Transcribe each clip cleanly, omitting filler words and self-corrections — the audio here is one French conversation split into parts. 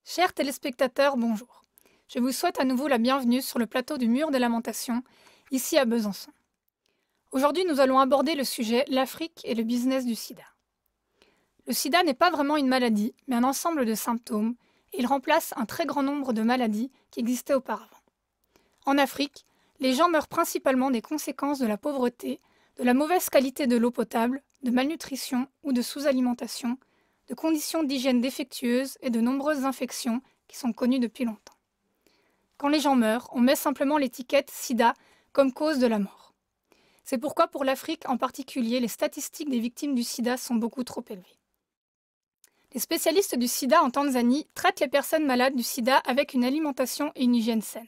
Chers téléspectateurs, bonjour. Je vous souhaite à nouveau la bienvenue sur le plateau du Mur des Lamentations, ici à Besançon. Aujourd'hui, nous allons aborder le sujet l'Afrique et le business du sida. Le sida n'est pas vraiment une maladie, mais un ensemble de symptômes, et il remplace un très grand nombre de maladies qui existaient auparavant. En Afrique, les gens meurent principalement des conséquences de la pauvreté, de la mauvaise qualité de l'eau potable, de malnutrition ou de sous-alimentation, de conditions d'hygiène défectueuses et de nombreuses infections qui sont connues depuis longtemps. Quand les gens meurent, on met simplement l'étiquette sida comme cause de la mort. C'est pourquoi pour l'Afrique en particulier, les statistiques des victimes du sida sont beaucoup trop élevées. Les spécialistes du sida en Tanzanie traitent les personnes malades du sida avec une alimentation et une hygiène saine.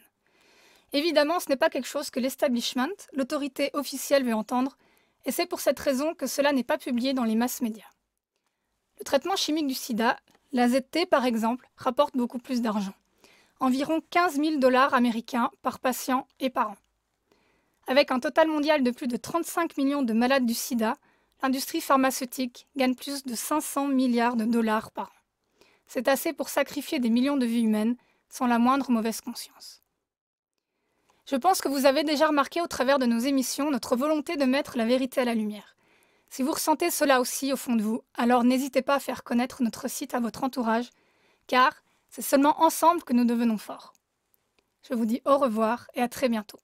Évidemment, ce n'est pas quelque chose que l'establishment, l'autorité officielle, veut entendre, et c'est pour cette raison que cela n'est pas publié dans les masses médias. Le traitement chimique du sida, l'AZT par exemple, rapporte beaucoup plus d'argent. Environ 15 000 dollars américains par patient et par an. Avec un total mondial de plus de 35 millions de malades du sida, l'industrie pharmaceutique gagne plus de 500 milliards de dollars par an. C'est assez pour sacrifier des millions de vies humaines sans la moindre mauvaise conscience. Je pense que vous avez déjà remarqué au travers de nos émissions notre volonté de mettre la vérité à la lumière. Si vous ressentez cela aussi au fond de vous, alors n'hésitez pas à faire connaître notre site à votre entourage, car c'est seulement ensemble que nous devenons forts. Je vous dis au revoir et à très bientôt.